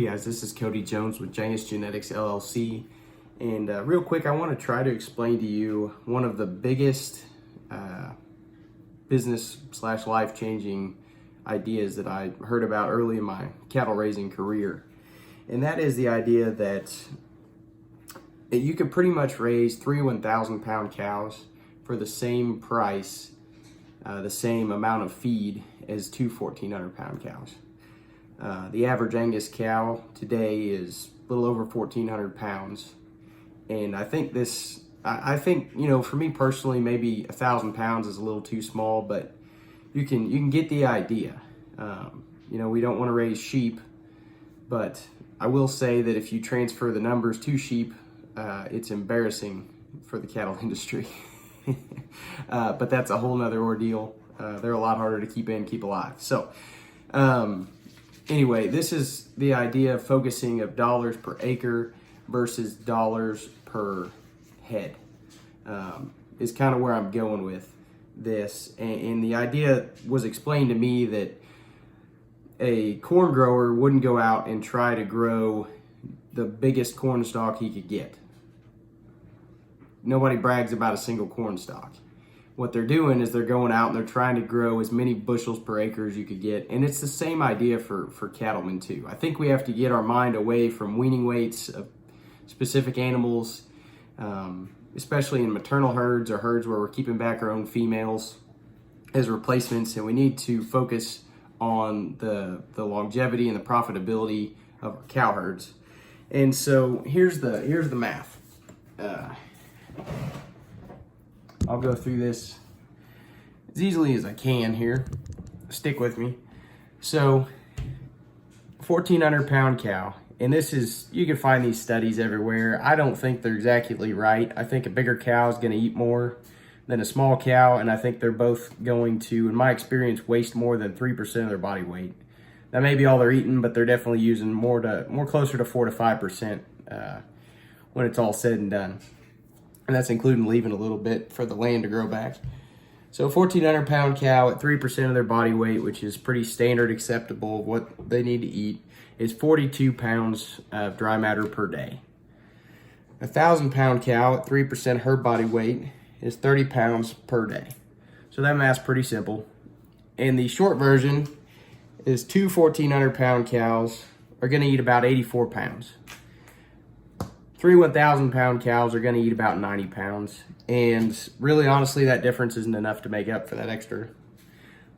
Hey guys, this is Cody Jones with Janus Genetics LLC, and real quick I want to try to explain to you one of the biggest business / life changing ideas that I heard about early in my cattle raising career, and that is the idea that you could pretty much raise 3 1,000 pound cows for the same price, the same amount of feed as 2 1,400 pound cows. The average Angus cow today is a little over 1,400 pounds. And I think for me personally, maybe 1,000 pounds is a little too small, but you can get the idea. We don't want to raise sheep, but I will say that if you transfer the numbers to sheep, it's embarrassing for the cattle industry. But that's a whole nother ordeal. They're a lot harder to keep alive. So, anyway, this is the idea of focusing of dollars per acre versus dollars per head, is kind of where I'm going with this. And the idea was explained to me that a corn grower wouldn't go out and try to grow the biggest corn stalk he could get. Nobody brags about a single corn stalk. What they're doing is they're going out and they're trying to grow as many bushels per acre as you could get. And it's the same idea for cattlemen too. I think we have to get our mind away from weaning weights of specific animals, especially in maternal herds or herds where we're keeping back our own females as replacements. And we need to focus on the longevity and the profitability of our cow herds. And so here's the math. I'll go through this as easily as I can here. Stick with me. So, 1,400 pound cow, and this is, you can find these studies everywhere. I don't think they're exactly right. I think a bigger cow is going to eat more than a small cow, and I think they're both going to, in my experience, waste more than 3% of their body weight. That may be all they're eating, but they're definitely using more closer to 4 to 5% when it's all said and done. And that's including leaving a little bit for the land to grow back. So 1,400 pound cow at 3% of their body weight, which is pretty standard acceptable of what they need to eat, is 42 pounds of dry matter per day. 1,000 pound cow at 3% of her body weight is 30 pounds per day. So that math's pretty simple. And the short version is 2 1,400 pound cows are going to eat about 84 pounds. 3 1,000 pound cows are going to eat about 90 pounds. And really, honestly, that difference isn't enough to make up for that extra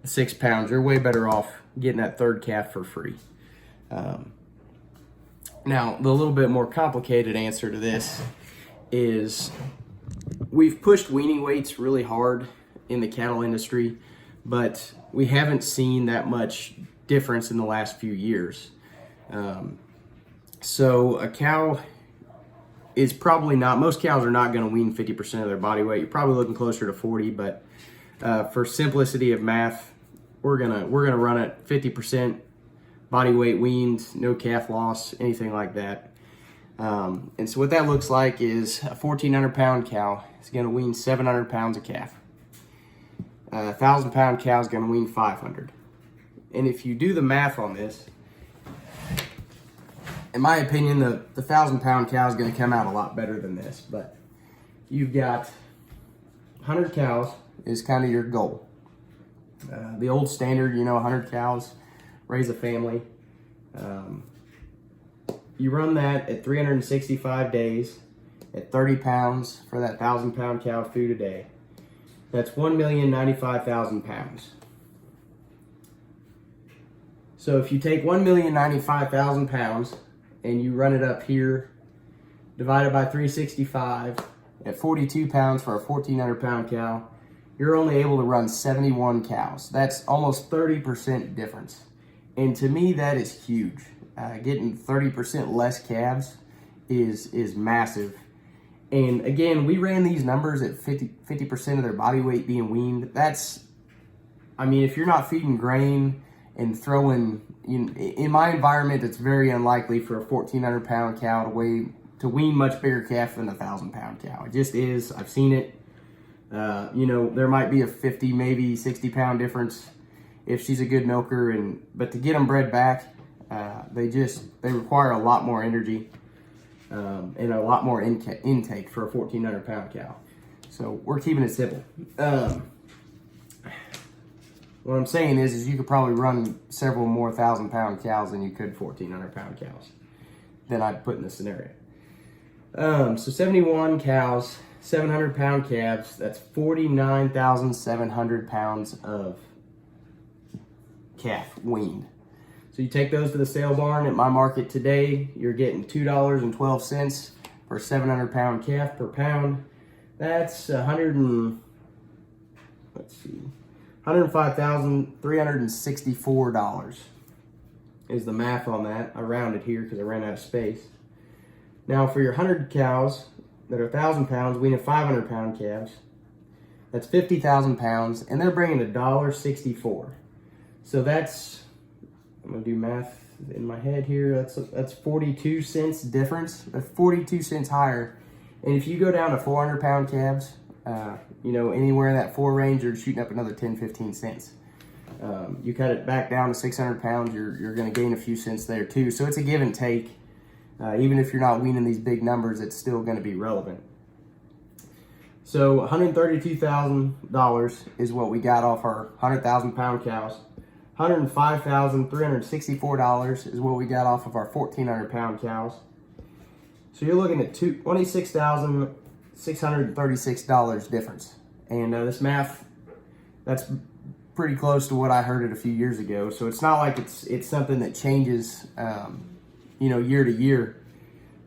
6 pounds. You're way better off getting that third calf for free. Now, the little bit more complicated answer to this is we've pushed weaning weights really hard in the cattle industry, but we haven't seen that much difference in the last few years. So a cow is probably not, most cows are not going to wean 50% of their body weight. You're probably looking closer to 40, but for simplicity of math, we're gonna run it 50% body weight weaned, no calf loss, anything like that. And so what that looks like is a 1,400 pound cow is going to wean 700 pounds of calf. A 1,000 pound cow is going to wean 500. And if you do the math on this, in my opinion, the 1,000 pound cow is going to come out a lot better than this. But you've got 100 cows is kind of your goal. The old standard, 100 cows, raise a family. You run that at 365 days at 30 pounds for that 1,000 pound cow food a day. That's 1,095,000 pounds. So if you take 1,095,000 pounds and you run it up here, divided by 365 at 42 pounds for a 1,400 pound cow, you're only able to run 71 cows. That's almost 30% difference. And to me, that is huge. Getting 30% less calves is massive. And again, we ran these numbers at 50% of their body weight being weaned. If you're not feeding grain and throwing, in my environment, it's very unlikely for a 1,400 pound cow to wean much bigger calf than a 1,000 pound cow. It just is. I've seen it. There might be a 50, maybe 60 pound difference if she's a good milker, but to get them bred back, They require a lot more energy and a lot more intake for a 1,400 pound cow. So we're keeping it simple. What I'm saying is you could probably run several more 1,000-pound cows than you could 1,400 pound cows than I'd put in this scenario. So 71 cows, 700 pound calves, that's 49,700 pounds of calf weaned. So you take those to the sale barn. At my market today, you're getting $2.12 for a 700 pound calf per pound. That's $105,364 is the math on that. I rounded here because I ran out of space. Now for your 100 cows that are 1,000 pounds, we need 500 pound calves. That's 50,000 pounds, and they're bringing $1.64. So that's, I'm gonna do math in my head here. That's 42 cents difference. That's 42 cents higher. And if you go down to 400 pound calves, anywhere in that 4 range, you're shooting up another 10, 15 cents. You cut it back down to 600 pounds, you're going to gain a few cents there too. So it's a give and take. Even if you're not weaning these big numbers, it's still going to be relevant. So $132,000 is what we got off our 100,000 pound cows. $105,364 is what we got off of our 1,400 pound cows. So you're looking at $26,636 difference. And this math, that's pretty close to what I heard it a few years ago. So it's not like it's something that changes, year to year.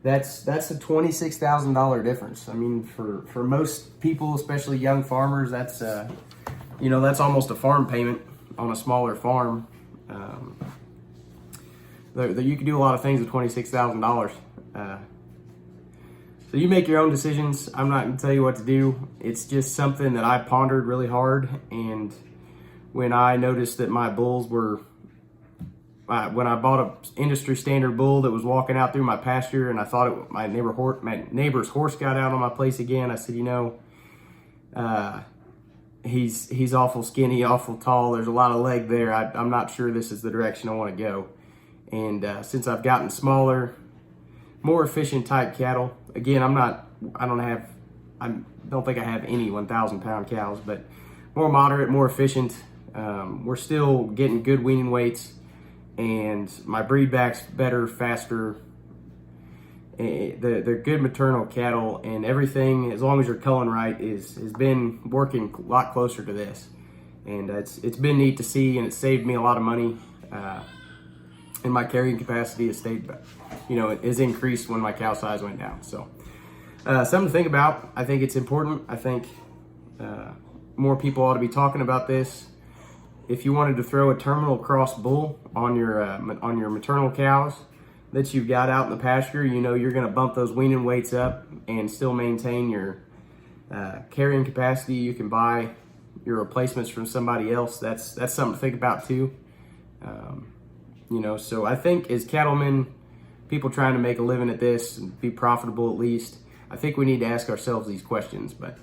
That's a $26,000 difference. I mean, for most people, especially young farmers, that's that's almost a farm payment on a smaller farm. You can do a lot of things with $26,000. So you make your own decisions. I'm not going to tell you what to do. It's just something that I pondered really hard. And when I noticed that my bulls were, when I bought an industry standard bull that was walking out through my pasture, and I thought my neighbor's horse got out on my place again, I said, he's awful skinny, awful tall. There's a lot of leg there. I'm not sure this is the direction I want to go. And since I've gotten smaller, more efficient type cattle, again, I don't think I have any 1,000 pound cows, but more moderate, more efficient. We're still getting good weaning weights, and my breed back's better, faster. They're good maternal cattle, and everything, as long as you're culling right, has been working a lot closer to this. And it's been neat to see, and it saved me a lot of money. And my carrying capacity has stayed, it has increased when my cow size went down. So something to think about. I think it's important. I think more people ought to be talking about this. If you wanted to throw a terminal cross bull on your maternal cows that you've got out in the pasture, you're going to bump those weaning weights up and still maintain your carrying capacity. You can buy your replacements from somebody else. That's something to think about too. So I think as cattlemen, people trying to make a living at this and be profitable at least, I think we need to ask ourselves these questions. But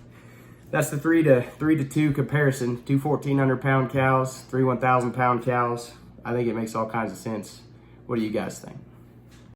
that's the 3 to 2 comparison. 2 1,400 pound cows, 3 1,000 pound cows. I think it makes all kinds of sense. What do you guys think?